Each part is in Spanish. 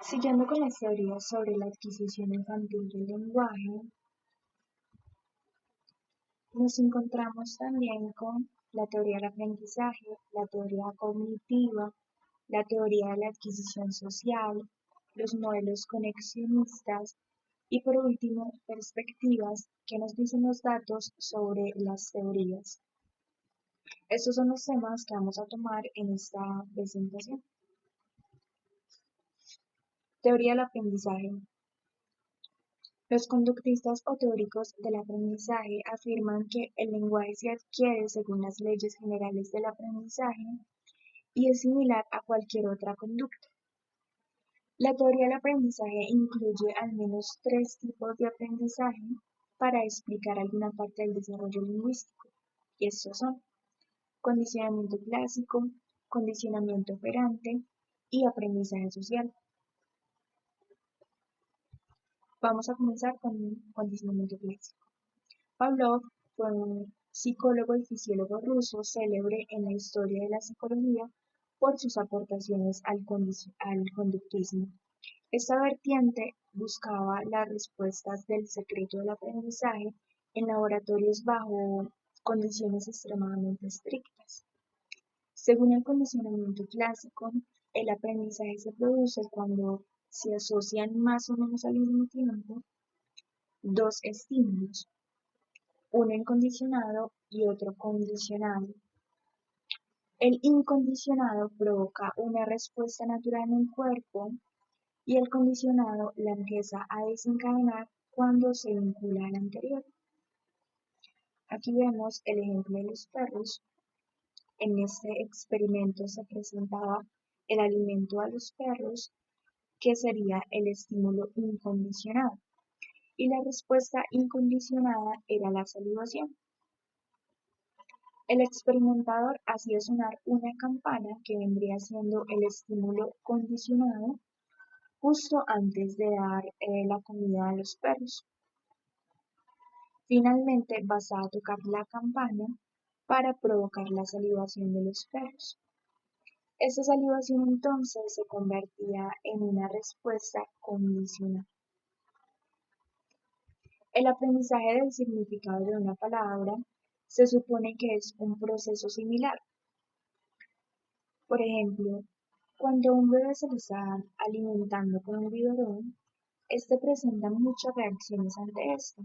Siguiendo con las teorías sobre la adquisición infantil del lenguaje, nos encontramos también con la teoría del aprendizaje, la teoría cognitiva, la teoría de la adquisición social, los modelos conexionistas y por último, perspectivas que nos dicen los datos sobre las teorías. Estos son los temas que vamos a tomar en esta presentación. Teoría del aprendizaje. Los conductistas o teóricos del aprendizaje afirman que el lenguaje se adquiere según las leyes generales del aprendizaje y es similar a cualquier otra conducta. La teoría del aprendizaje incluye al menos tres tipos de aprendizaje para explicar alguna parte del desarrollo lingüístico, y estos son condicionamiento clásico, condicionamiento operante y aprendizaje social. Vamos a comenzar con condicionamiento clásico. Pavlov fue un psicólogo y fisiólogo ruso célebre en la historia de la psicología por sus aportaciones al conductismo. Esta vertiente buscaba las respuestas del secreto del aprendizaje en laboratorios bajo condiciones extremadamente estrictas. Según el condicionamiento clásico, el aprendizaje se produce cuando se asocian más o menos al mismo tiempo dos estímulos, uno incondicionado y otro condicionado. El incondicionado provoca una respuesta natural en el cuerpo y el condicionado la empieza a desencadenar cuando se vincula al anterior. Aquí vemos el ejemplo de los perros. En este experimento se presentaba el alimento a los perros, que sería el estímulo incondicionado, y la respuesta incondicionada era la salivación. El experimentador hacía sonar una campana que vendría siendo el estímulo condicionado justo antes de dar la comida a los perros. Finalmente bastaba tocar la campana para provocar la salivación de los perros. Esta salivación entonces se convertía en una respuesta condicional. El aprendizaje del significado de una palabra se supone que es un proceso similar. Por ejemplo, cuando a un bebé se le está alimentando con un biberón, este presenta muchas reacciones ante esto,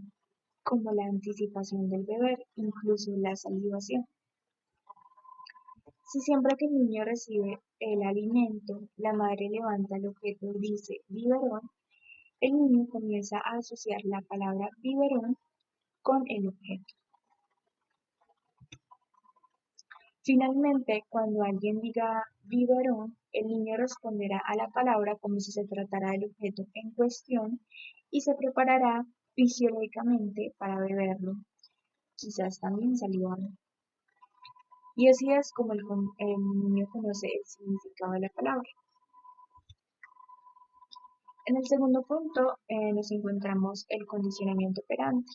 como la anticipación del beber, incluso la salivación. Si siempre que el niño recibe el alimento, la madre levanta el objeto y dice biberón, el niño comienza a asociar la palabra biberón con el objeto. Finalmente, cuando alguien diga biberón, el niño responderá a la palabra como si se tratara del objeto en cuestión y se preparará fisiológicamente para beberlo, quizás también salivarlo. Y así es como el niño conoce el significado de la palabra. En el segundo punto nos encontramos el condicionamiento operante.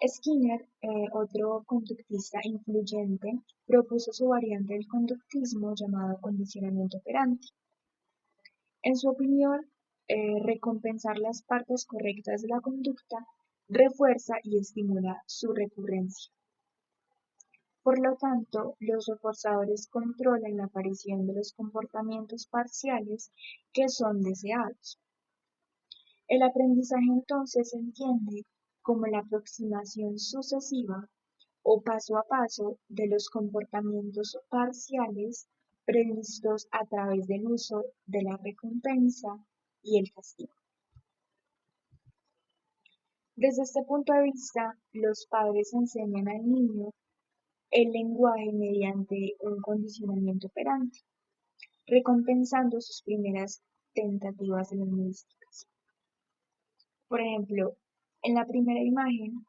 Skinner, otro conductista influyente, propuso su variante del conductismo llamado condicionamiento operante. En su opinión, recompensar las partes correctas de la conducta refuerza y estimula su recurrencia. Por lo tanto, los reforzadores controlan la aparición de los comportamientos parciales que son deseados. El aprendizaje entonces se entiende como la aproximación sucesiva o paso a paso de los comportamientos parciales previstos a través del uso de la recompensa y el castigo. Desde este punto de vista, los padres enseñan al niño el lenguaje mediante un condicionamiento operante, recompensando sus primeras tentativas lingüísticas. Por ejemplo, en la primera imagen,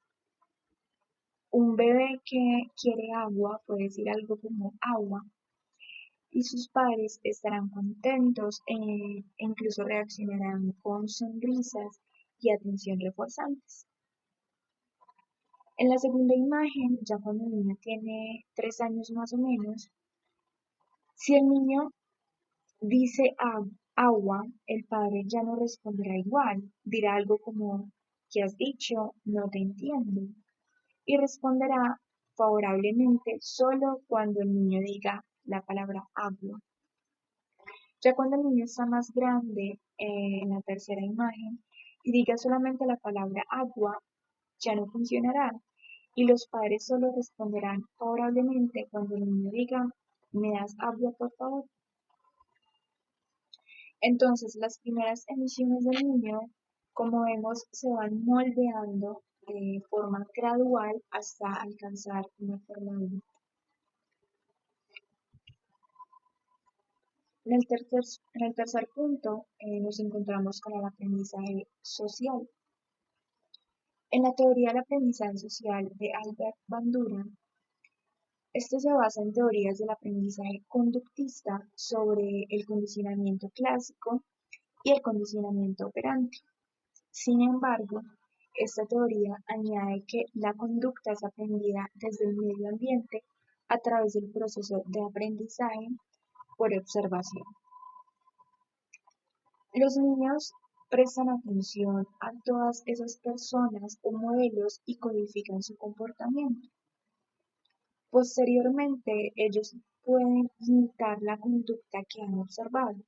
un bebé que quiere agua puede decir algo como agua y sus padres estarán contentos e incluso reaccionarán con sonrisas y atención reforzantes. En la segunda imagen, ya cuando el niño tiene 3 años más o menos, si el niño dice agua, el padre ya no responderá igual, dirá algo como ¿qué has dicho? No te entiendo. Y responderá favorablemente solo cuando el niño diga la palabra agua. Ya cuando el niño está más grande, en la tercera imagen, y diga solamente la palabra agua, ya no funcionará. Y los padres solo responderán favorablemente cuando el niño diga, ¿me das agua, por favor? Entonces, las primeras emisiones del niño, como vemos, se van moldeando de forma gradual hasta alcanzar una forma adulta. En el tercer punto, nos encontramos con el aprendizaje social. En la teoría del aprendizaje social de Albert Bandura, este se basa en teorías del aprendizaje conductista sobre el condicionamiento clásico y el condicionamiento operante. Sin embargo, esta teoría añade que la conducta es aprendida desde el medio ambiente a través del proceso de aprendizaje por observación. Los niños prestan atención a todas esas personas o modelos y codifican su comportamiento. Posteriormente, ellos pueden imitar la conducta que han observado.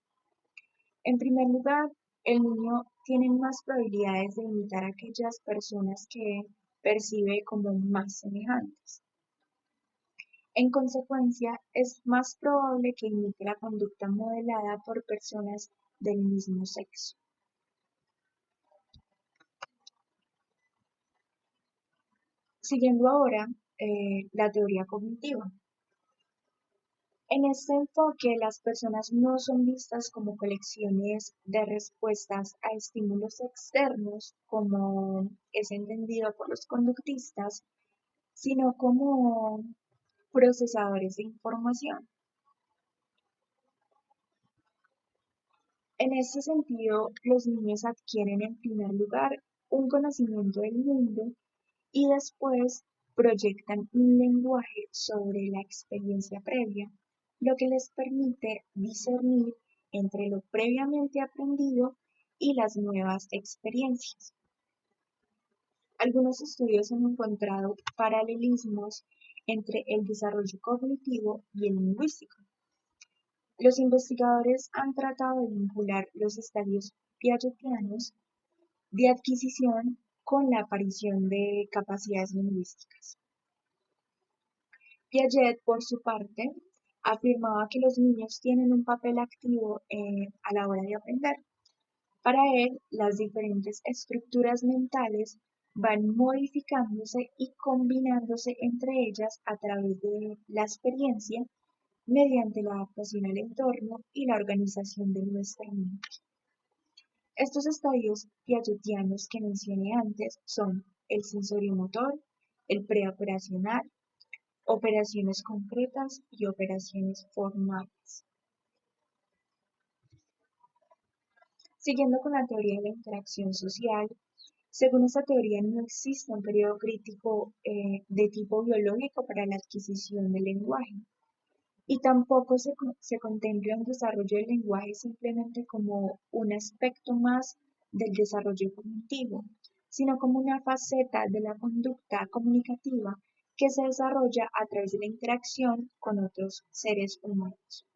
En primer lugar, el niño tiene más probabilidades de imitar a aquellas personas que percibe como más semejantes. En consecuencia, es más probable que imite la conducta modelada por personas del mismo sexo. Siguiendo ahora la teoría cognitiva. En este enfoque, las personas no son vistas como colecciones de respuestas a estímulos externos, como es entendido por los conductistas, sino como procesadores de información. En este sentido, los niños adquieren en primer lugar un conocimiento del mundo y después proyectan un lenguaje sobre la experiencia previa, lo que les permite discernir entre lo previamente aprendido y las nuevas experiencias. Algunos estudios han encontrado paralelismos entre el desarrollo cognitivo y el lingüístico. Los investigadores han tratado de vincular los estadios piagetianos de adquisición con la aparición de capacidades lingüísticas. Piaget, por su parte, afirmaba que los niños tienen un papel activo a la hora de aprender. Para él, las diferentes estructuras mentales van modificándose y combinándose entre ellas a través de la experiencia mediante la adaptación al entorno y la organización de nuestra mente. Estos estadios piagetianos que mencioné antes son el sensoriomotor, el preoperacional, operaciones concretas y operaciones formales. Siguiendo con la teoría de la interacción social, según esta teoría no existe un periodo crítico de tipo biológico para la adquisición del lenguaje y tampoco se contempla un desarrollo del lenguaje simplemente como un aspecto más del desarrollo cognitivo, sino como una faceta de la conducta comunicativa que se desarrolla a través de la interacción con otros seres humanos.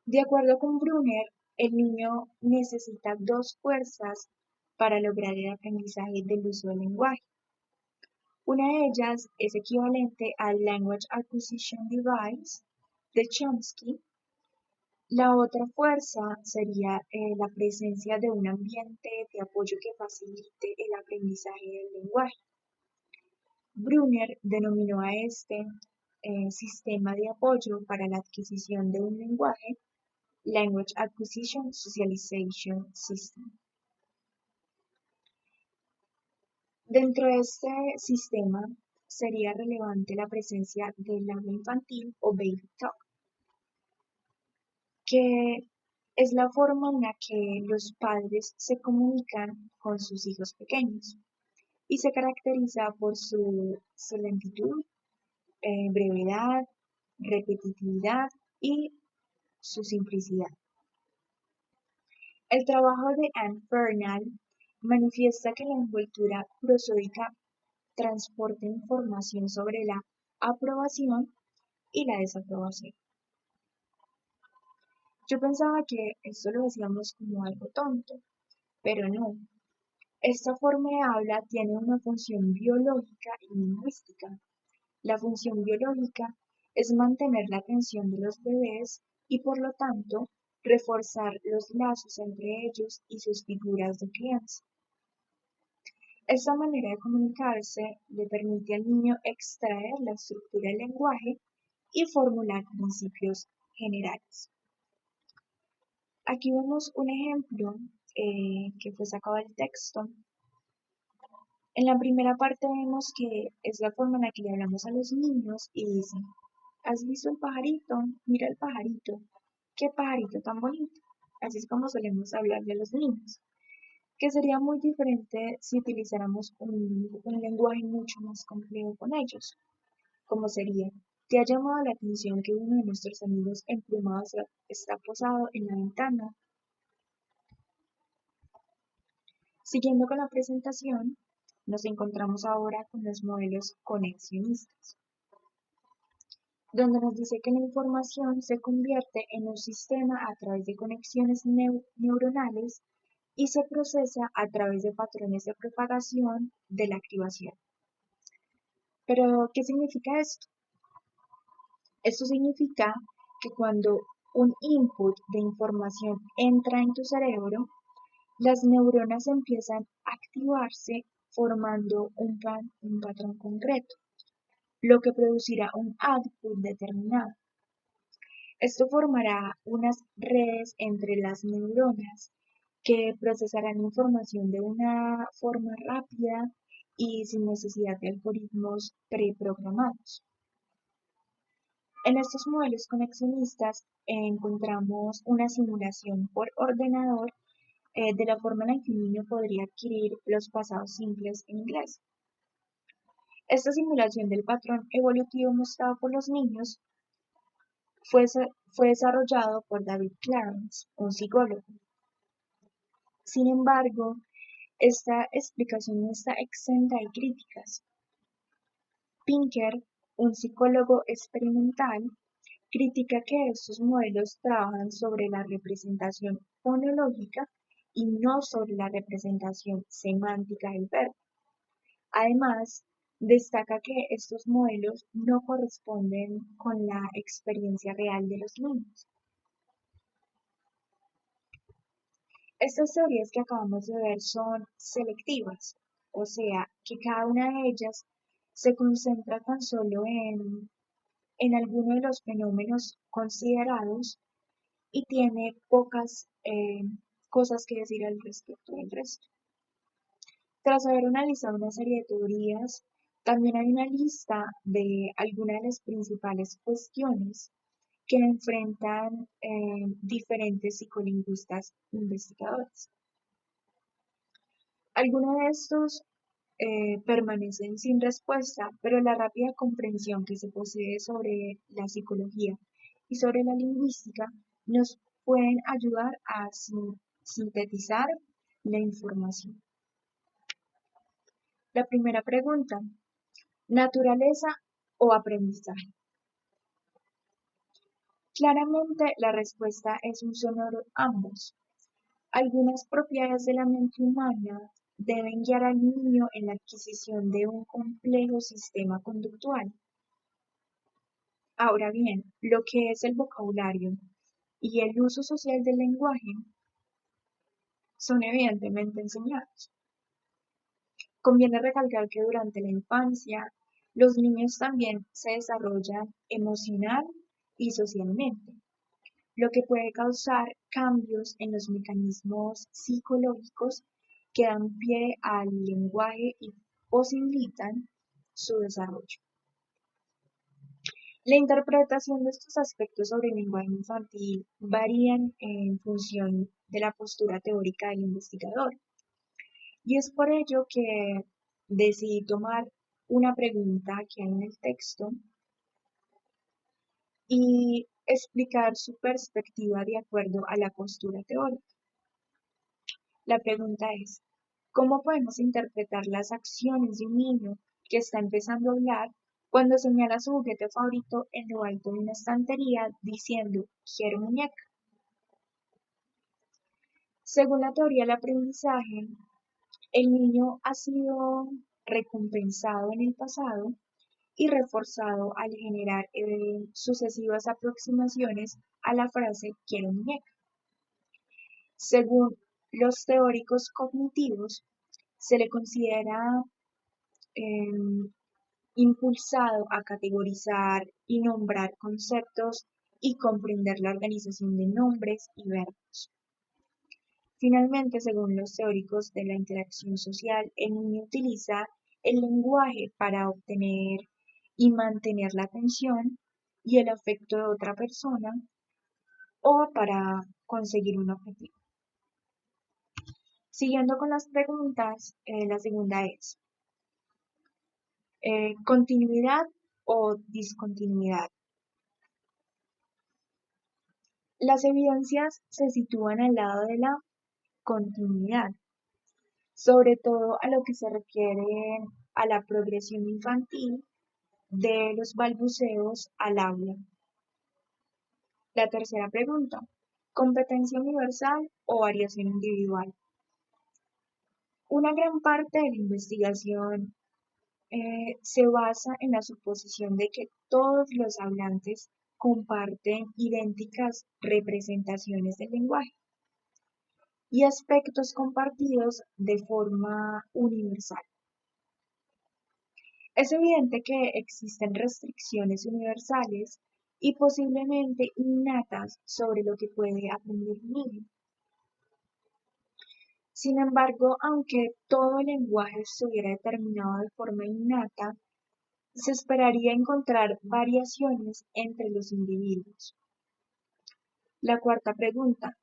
De acuerdo con Brunner, el niño necesita dos fuerzas para lograr el aprendizaje del uso del lenguaje. Una de ellas es equivalente al Language Acquisition Device de Chomsky. La otra fuerza sería la presencia de un ambiente de apoyo que facilite el aprendizaje del lenguaje. Brunner denominó a este sistema de apoyo para la adquisición de un lenguaje Language Acquisition Socialization System. Dentro de este sistema sería relevante la presencia del habla infantil o baby talk, que es la forma en la que los padres se comunican con sus hijos pequeños y se caracteriza por su lentitud, brevedad, repetitividad y su simplicidad. El trabajo de Anne Fernald manifiesta que la envoltura prosódica transporta información sobre la aprobación y la desaprobación. Yo pensaba que esto lo hacíamos como algo tonto, pero no. Esta forma de habla tiene una función biológica y lingüística. La función biológica es mantener la atención de los bebés y por lo tanto reforzar los lazos entre ellos y sus figuras de crianza. Esta manera de comunicarse le permite al niño extraer la estructura del lenguaje y formular principios generales. Aquí vemos un ejemplo que fue sacado del texto. En la primera parte vemos que es la forma en la que le hablamos a los niños y dice, ¿has visto el pajarito? Mira el pajarito. ¿Qué pajarito tan bonito? Así es como solemos hablarle a los niños, que sería muy diferente si utilizáramos un lenguaje mucho más complejo con ellos, como sería, ¿te ha llamado la atención que uno de nuestros amigos emplumados está posado en la ventana? Siguiendo con la presentación, nos encontramos ahora con los modelos conexionistas, donde nos dice que la información se convierte en un sistema a través de conexiones neuronales y se procesa a través de patrones de propagación de la activación. Pero, ¿qué significa esto? Esto significa que cuando un input de información entra en tu cerebro, las neuronas empiezan a activarse formando un patrón concreto, lo que producirá un output determinado. Esto formará unas redes entre las neuronas que procesarán información de una forma rápida y sin necesidad de algoritmos preprogramados. En estos modelos conexionistas encontramos una simulación por ordenador de la forma en la que un niño podría adquirir los pasados simples en inglés. Esta simulación del patrón evolutivo mostrado por los niños fue desarrollado por David Clarence, un psicólogo. Sin embargo, esta explicación no está exenta de críticas. Pinker, un psicólogo experimental, critica que estos modelos trabajan sobre la representación fonológica y no sobre la representación semántica del verbo. Además, destaca que estos modelos no corresponden con la experiencia real de los niños. Estas teorías que acabamos de ver son selectivas, o sea, que cada una de ellas se concentra tan solo en alguno de los fenómenos considerados y tiene pocas cosas que decir al respecto del resto. Tras haber analizado una serie de teorías, también hay una lista de algunas de las principales cuestiones que enfrentan diferentes psicolingüistas investigadores. Algunos de estos permanecen sin respuesta, pero la rápida comprensión que se posee sobre la psicología y sobre la lingüística nos pueden ayudar a sintetizar la información. La primera pregunta, ¿naturaleza o aprendizaje? Claramente la respuesta es un sonoro ambos. Algunas propiedades de la mente humana deben guiar al niño en la adquisición de un complejo sistema conductual. Ahora bien, lo que es el vocabulario y el uso social del lenguaje son evidentemente enseñados. Conviene recalcar que durante la infancia los niños también se desarrollan emocional y socialmente, lo que puede causar cambios en los mecanismos psicológicos que dan pie al lenguaje y posibilitan su desarrollo. La interpretación de estos aspectos sobre el lenguaje infantil varían en función de la postura teórica del investigador. Y es por ello que decidí tomar una pregunta que hay en el texto y explicar su perspectiva de acuerdo a la postura teórica. La pregunta es, ¿cómo podemos interpretar las acciones de un niño que está empezando a hablar cuando señala su juguete favorito en lo alto de una estantería diciendo, quiero muñeca? Según la teoría del aprendizaje, el niño ha sido recompensado en el pasado y reforzado al generar sucesivas aproximaciones a la frase quiero muñeca. Según los teóricos cognitivos, se le considera impulsado a categorizar y nombrar conceptos y comprender la organización de nombres y verbos. Finalmente, según los teóricos de la interacción social, el niño utiliza el lenguaje para obtener y mantener la atención y el afecto de otra persona o para conseguir un objetivo. Siguiendo con las preguntas, la segunda es, ¿continuidad o discontinuidad? Las evidencias se sitúan al lado de la continuidad, sobre todo a lo que se refiere a la progresión infantil de los balbuceos al habla. La tercera pregunta, ¿competencia universal o variación individual? Una gran parte de la investigación se basa en la suposición de que todos los hablantes comparten idénticas representaciones del lenguaje y aspectos compartidos de forma universal. Es evidente que existen restricciones universales y posiblemente innatas sobre lo que puede aprender un niño. Sin embargo, aunque todo el lenguaje estuviera determinado de forma innata, se esperaría encontrar variaciones entre los individuos. La cuarta pregunta,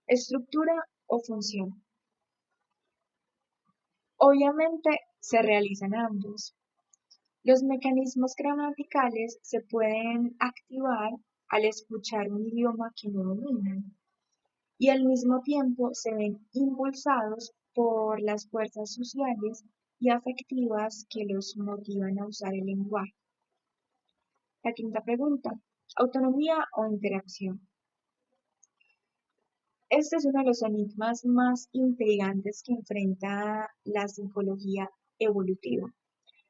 ¿estructura o función? Obviamente se realizan ambos. Los mecanismos gramaticales se pueden activar al escuchar un idioma que no dominan y al mismo tiempo se ven impulsados por las fuerzas sociales y afectivas que los motivan a usar el lenguaje. La quinta pregunta, ¿autonomía o interacción? Este es uno de los enigmas más intrigantes que enfrenta la psicología evolutiva.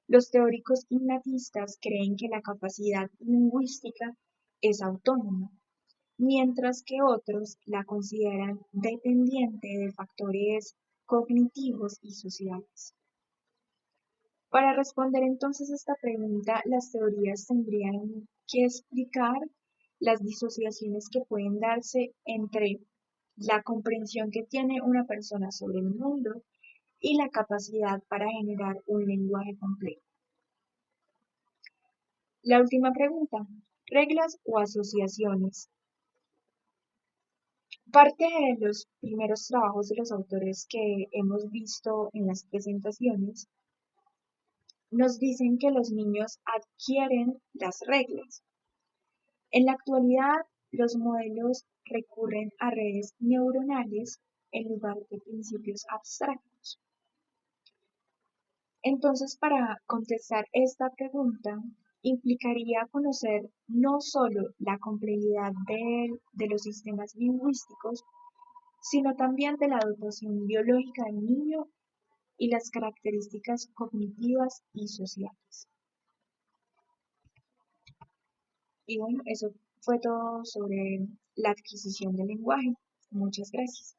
Los teóricos innatistas creen que la capacidad lingüística es autónoma, mientras que otros la consideran dependiente de factores cognitivos y sociales. Para responder entonces esta pregunta, las teorías tendrían que explicar las disociaciones que pueden darse entre la comprensión que tiene una persona sobre el mundo y la capacidad para generar un lenguaje complejo. La última pregunta, ¿reglas o asociaciones? Parte de los primeros trabajos de los autores que hemos visto en las presentaciones nos dicen que los niños adquieren las reglas. En la actualidad, los modelos recurren a redes neuronales en lugar de principios abstractos. Entonces, para contestar esta pregunta, implicaría conocer no solo la complejidad de los sistemas lingüísticos, sino también de la dotación biológica del niño y las características cognitivas y sociales. Y bueno, eso fue todo sobre la adquisición del lenguaje. Muchas gracias.